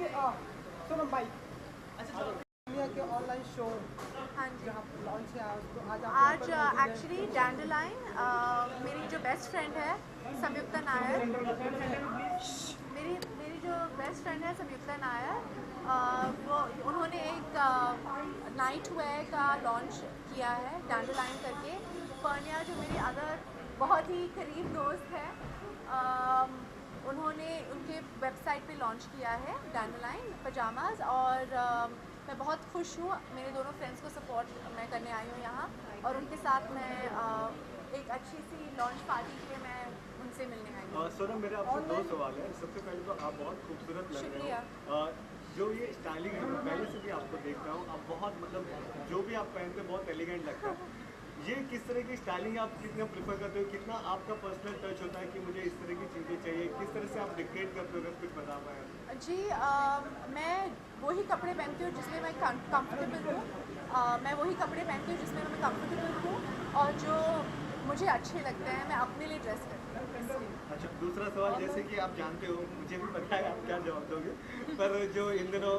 Okay सुनो भाई, अच्छा दुनिया के ऑनलाइन शो हाँ जी, जहाँ लॉन्च है आज आज एक्चुअली डैंडलाइन मेरी जो बेस्ट फ्रेंड है संयुक्ता नायर, मेरी मेरी जो बेस्ट फ्रेंड है संयुक्ता नायर, वो उन्होंने एक नाइट वेयर का लॉन्च किया है डैंडलाइन करके। पर्निया जो मेरी अदर बहुत ही करीब दोस्त है, उन्होंने उनके वेबसाइट पे लॉन्च किया है डैंडलाइन पजामाज, और मैं बहुत खुश हूँ। मेरे दोनों फ्रेंड्स को सपोर्ट मैं करने आई हूँ यहाँ, और उनके साथ मैं एक अच्छी सी लॉन्च पार्टी के लिए मैं उनसे मिलने आई हूँ। सोनम, मेरे आपसे दो सवाल है। सबसे पहले तो आप बहुत खूबसूरत लग रहे हो। जो ये स्टाइलिंग है, मैं पहले से भी आपको देख रहा हूँ, आप बहुत मतलब जो भी आप पहनते हो बहुत एलिगेंट लगता है। ये किस तरह की स्टाइलिंग आप कितना प्रेफर करते हो, कितना आपका पर्सनल टच होता है कि मुझे इस तरह की चीज़ें चाहिए, किस तरह से आप डिक्टेट करते हो, अगर कुछ बता पाए? जी, मैं वही कपड़े पहनती हूँ जिसमें मैं कंफर्टेबल हूँ। मैं वही कपड़े पहनती हूँ जिसमें मैं कंफर्टेबल हूँ, और जो मुझे अच्छे लगते हैं मैं अपने लिए ड्रेस करती हूँ। अच्छा, दूसरा सवाल, जैसे कि आप जानते हो, मुझे भी पता है आप क्या जवाब दोगे, पर जो इन दिनों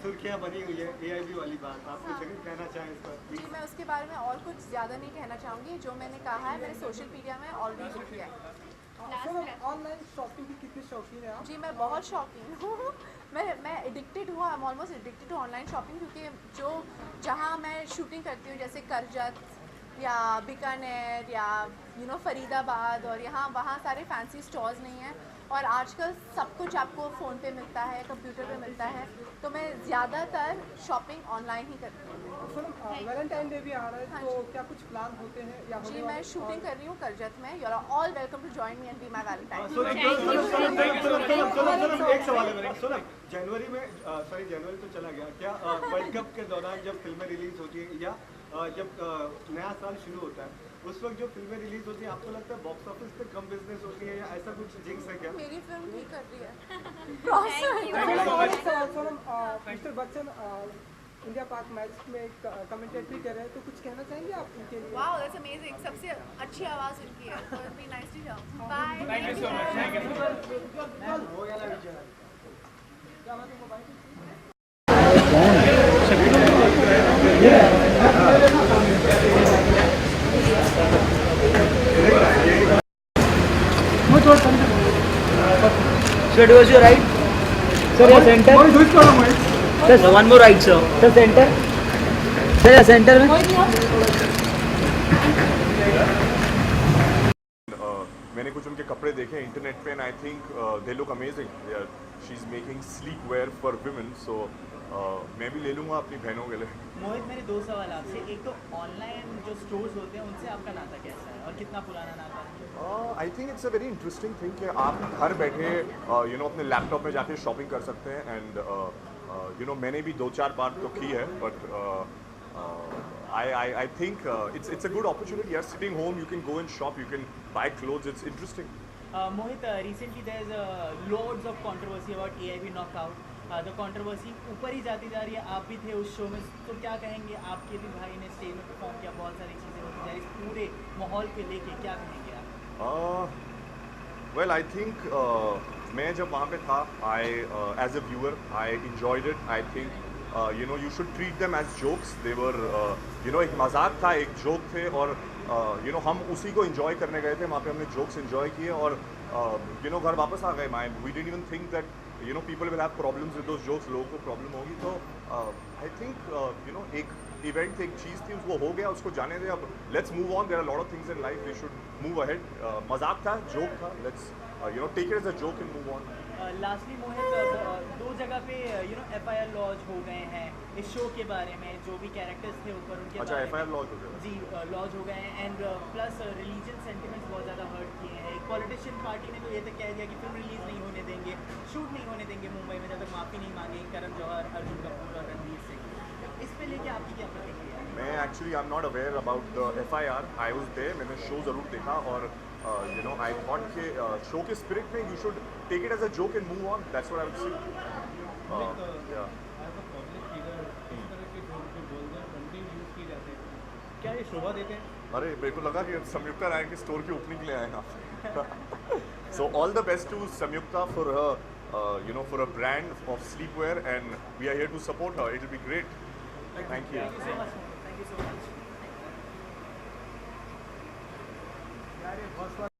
सुर्खियाँ बनी हुई है AIB वाली बात, आप कुछ अगर कहना चाहें इस पर? जी, मैं उसके बारे में और कुछ ज़्यादा नहीं कहना चाहूँगी। जो मैंने कहा है मैंने सोशल मीडिया में ऑलरेडी लिख दिया है। सुनो, ऑनलाइन शॉपिंग की कितनी शौकीन है आप? जी, मैं बहुत शौकीन हूँ। मैं एडिक्टेड हूँ, I am almost addicted to online shopping, क्योंकि जो जहाँ मैं शूटिंग करती हूँ जैसे करजत या बीकानेर या फरीदाबाद, और यहाँ वहाँ सारे फैंसी स्टोर्स नहीं हैं, और आजकल सब कुछ आपको फ़ोन पे मिलता है, कंप्यूटर पे मिलता है, तो मैं ज़्यादातर शॉपिंग ऑनलाइन ही करती हूँ। सुनो, वैलेंटाइन डे भी आ रहा है, हाँ तो जी। क्या कुछ प्लान होते हैं या जी, मैं शूटिंग कर रही हूँ करजत में। You are all welcome to join me and be my valentine. एक सवाल है मेरा। सोनम, जनवरी में जनवरी तो चला गया, क्या वर्ल्ड कप के दौरान जब फिल्में रिलीज होती है या जब नया साल शुरू होता है, उस वक्त जो फिल्में रिलीज होती है, आपको लगता है बॉक्स ऑफिस पे कम बिजनेस होती है या ऐसा कुछ जिंक्स है क्या? मेरी फिल्म ठीक कर रही है। सोनम, मिस्टर बच्चन इंडिया पाक मैच में एक कमेंटेटरी कर रहे हैं, तो कुछ कहना चाहेंगे आप उनके लिए? Wow, that's amazing. सबसे अच्छी आवाज़ उनकी है। So it'll be nice to hear. Bye. Thank you so much. Thank you. Sir, towards your right. Sir, your center. Sir, one more right, sir. Sir, center. Sir, your center में. मैंने कुछ उनके कपड़े देखे इंटरनेट पे and I think they look amazing. She is making sleek wear for women, so मैं भी ले लूँगा अपनी बहनों के लिए। मोहित, मेरे दो सवाल आपसे। एक तो ऑनलाइन जो स्टोर्स होते हैं उनसे आपका नाता कैसा है और कितना पुराना नाता है? I think it's a very interesting thing कि आप घर बैठे अपने लैपटॉप में जाके शॉपिंग कर सकते हैं एंड मैंने भी 2-4 बार तो की है, but I think it's a good opportunity. You're sitting home, you can go and shop, you can buy clothes. It's interesting. Mohit, recently there's loads of controversy about AIB knockout. The controversy ऊपर ही जाती जा रही है। आप भी थे उस show में, तो क्या कहेंगे? आपके भी भाई ने स्टेज में परफॉर्म किया, बहुत सारी चीज़ें होती जा रही, इस पूरे माहौल पे लेके क्या कहेंगे आप? Well, I think मैं जब वहाँ पे था, as a viewer, I enjoyed it. I think you should treat them as jokes. They were एक मजाक था, एक जोक थे, और हम उसी को enjoy करने गए थे। वहाँ पे हमने jokes enjoy किए और घर वापस आ गए। We didn't even think that people will have problems with those jokes. लोगों को प्रॉब्लम होगी, तो I think एक इवेंट, एक चीज़ थी, उसको हो गया, उसको जाने दें। अब let's move on. There are a lot of things in life. We should move ahead. मजाक था, जोक था. Let's take it as a joke and move on. Lastly Mohit, दो जगह पे FIR लॉन्च हो गए हैं इस शो के बारे में, जो भी कैरेक्टर्स थे ऊपर उनके अच्छा, बारे FIR में। लॉन्च हो गया? जी, लॉन्च हो गए हैं, एंड प्लस रिलीजन सेंटिमेंट्स बहुत ज़्यादा हर्ट किए हैं। एक पॉलिटिशियन पार्टी ने तो ये तक कह दिया कि फिल्म रिलीज़ नहीं होने देंगे, शूट नहीं होने देंगे मुंबई में जब तक माफ़ी नहीं मांगेंगे करण जौहर, अर्जुन कपूर और रणवीर सिंह। इस पे लेके आपकी क्या प्रतिक्रिया है? मैं actually I am not aware about the FIR. I was there, मैंने शो ज़रूर देखा, और आई थॉट कि शो के स्पिरिट में you should take it as a joke and move on. That's what I would say. क्या ये शोभा देते हैं? अरे, मेरे को लगा कि संयुक्ता राय के स्टोर की ओपनिंग के लिए आए हैं आप. So all the best to Samyukta for her you know, for a brand of sleepwear, and we are here to support her. It'll be great. Thank you. Thank you so much. Thank you so much.